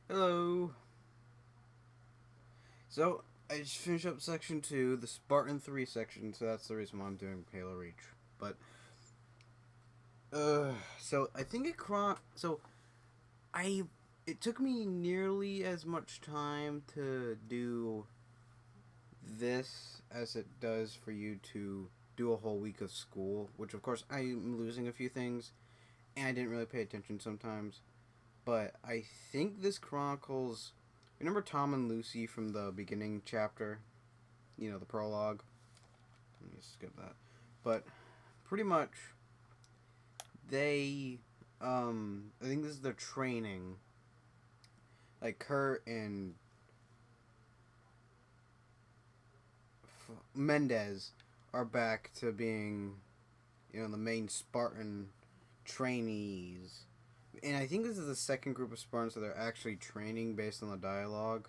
Hello. So I just finished up section 2, the Spartan 3 section, so that's the reason why I'm doing Halo Reach. But so I think I it took me nearly as much time to do this as it does for you to do a whole week of school, which of course I'm losing a few things and I didn't really pay attention sometimes. But I think this chronicles. Remember Tom and Lucy from the beginning chapter? You know, the prologue. Let me skip that. But pretty much, they. I think this is their training. Like Kurt and Mendez are back to being, the main Spartan trainees. And I think this is the second group of Spartans that they're actually training based on the dialogue.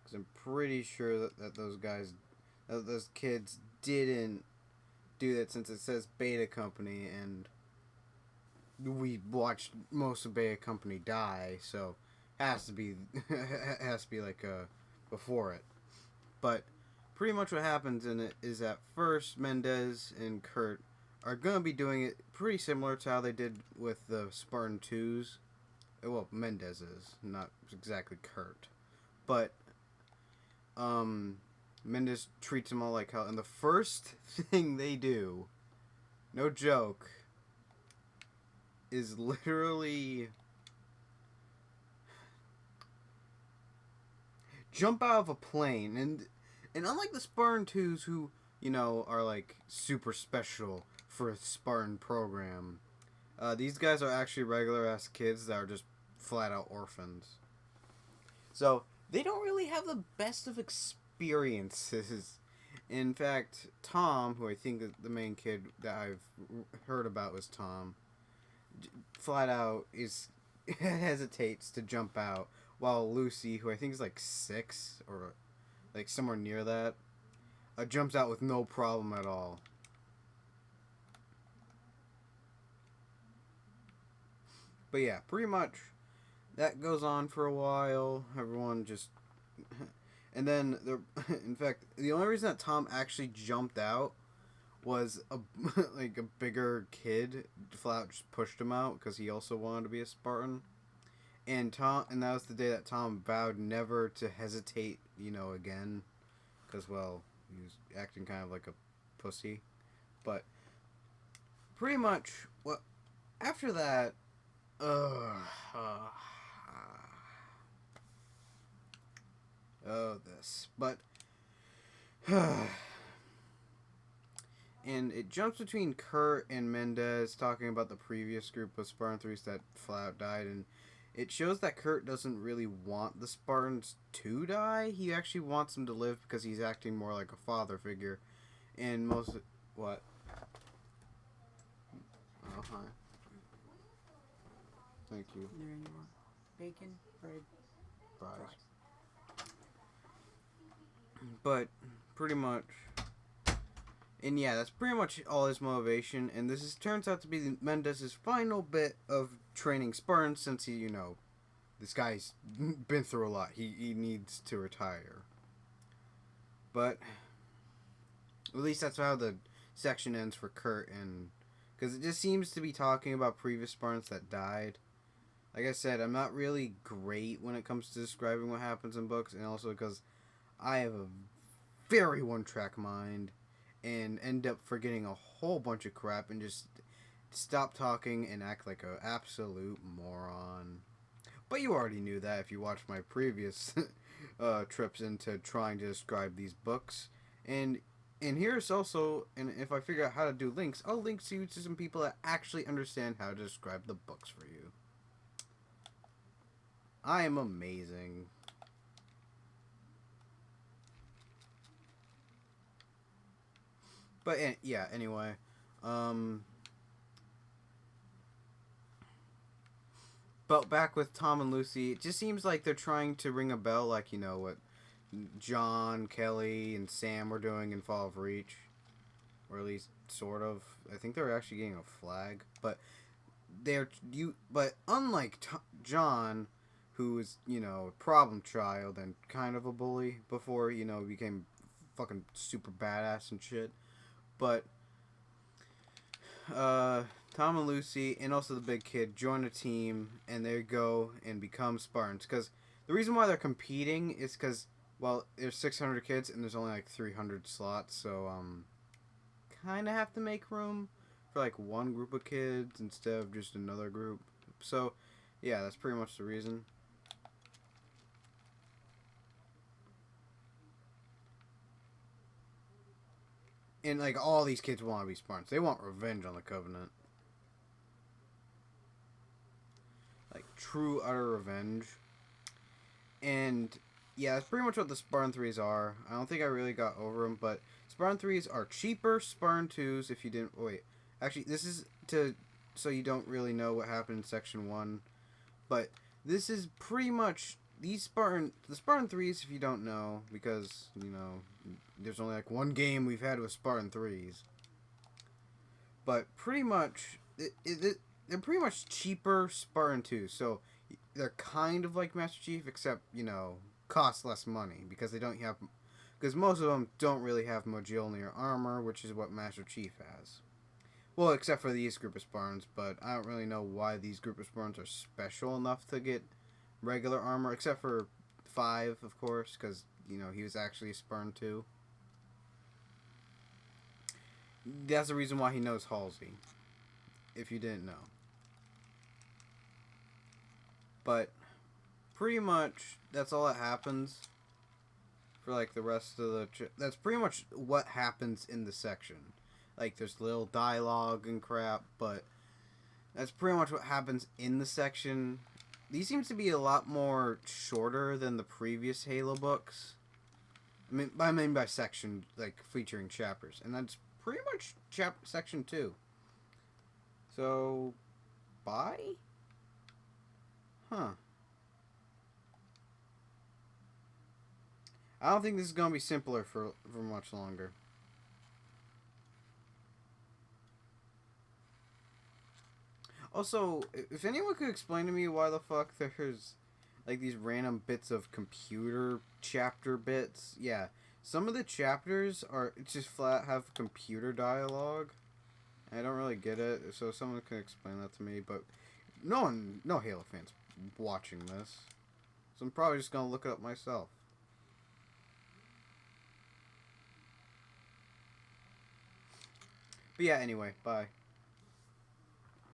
Because I'm pretty sure that those kids didn't do that since it says Beta Company and we watched most of Beta Company die, so has to be has to be like before it. But pretty much what happens in it is that first Mendez and Kurt are gonna be doing it pretty similar to how they did with the Spartan twos. Well, Mendez is not exactly Kurt, but um, Mendez treats them all like hell. And the first thing they do, no joke, is literally jump out of a plane. And unlike the Spartan 2s who, are like super special for a Spartan program, these guys are actually regular ass kids that are just flat out orphans. So they don't really have the best of experiences. In fact, Tom, who I think is the main kid that I've heard about was Tom, flat out is hesitates to jump out, while Lucy, who I think is like 6 or like somewhere near that, jumps out with no problem at all. But yeah, pretty much that goes on for a while. Everyone just and then in fact, the only reason that Tom actually jumped out was a like a bigger kid flat out just pushed him out because he also wanted to be a Spartan. And that was the day that Tom vowed never to hesitate, again, because well, he was acting kind of like a pussy. But pretty much, well, after that, uh, this, but and it jumps between Kurt and Mendez talking about the previous group of Spartan threes that flat out died, and it shows that Kurt doesn't really want the Spartans to die. He actually wants them to live because he's acting more like a father figure. And most what? Oh hi, thank you. There you are. Bacon, bread, Fries. But pretty much, and yeah, that's pretty much all his motivation. And turns out to be Mendez's final bit of training Spartans since this guy's been through a lot. He needs to retire. But at least that's how the section ends for Kurt, and because it just seems to be talking about previous Spartans that died. Like I said, I'm not really great when it comes to describing what happens in books, and also because I have a very one-track mind and end up forgetting a whole bunch of crap and just stop talking and act like an absolute moron. But you already knew that if you watched my previous trips into trying to describe these books. And here's also, and if I figure out how to do links, I'll link you to some people that actually understand how to describe the books for you. I am amazing. But yeah, anyway, um, but back with Tom and Lucy, it just seems like they're trying to ring a bell, like what John, Kelly, and Sam were doing in Fall of Reach, or at least sort of. I think they're actually getting a flag, but but unlike John, who was, you know, a problem child and kind of a bully before, you know, became fucking super badass and shit. But Tom and Lucy and also the big kid join a team and they go and become Spartans. Because the reason why they're competing is because, well, there's 600 kids and there's only like 300 slots, so kind of have to make room for like one group of kids instead of just another group. So yeah, that's pretty much the reason. And like all these kids want to be Spartans. They want revenge on the Covenant. Like true utter revenge. And yeah, that's pretty much what the Spartan 3s are. I don't think I really got over them, but Spartan 3s are cheaper Spartan 2s if you didn't... Wait. Actually, this is to... So you don't really know what happened in Section 1. But this is pretty much... The Spartan 3s, if you don't know, because, you know, there's only like one game we've had with Spartan 3s. But pretty much... they're pretty much cheaper Spartan 2s. So they're kind of like Master Chief, except, you know, cost less money because they don't have... Because most of them don't really have Mjolnir armor, which is what Master Chief has. Well, except for these group of Spartans, but I don't really know why these group of Spartans are special enough to get regular armor, except for 5, of course, because, you know, he was actually a Spartan too. That's the reason why he knows Halsey, if you didn't know. But pretty much that's all that happens for like the rest of the... That's pretty much what happens in the section. Like there's little dialogue and crap, but that's pretty much what happens in the section. These seems to be a lot more shorter than the previous Halo books. I mean by section, like featuring chapters, and that's pretty much section 2. So, bye? Huh. I don't think this is going to be simpler for much longer. Also, if anyone could explain to me why the fuck there's like these random bits of computer chapter bits. Yeah, some of the chapters are just flat have computer dialogue. I don't really get it, so someone can explain that to me, but no Halo fans watching this. So I'm probably just going to look it up myself. But yeah, anyway, bye.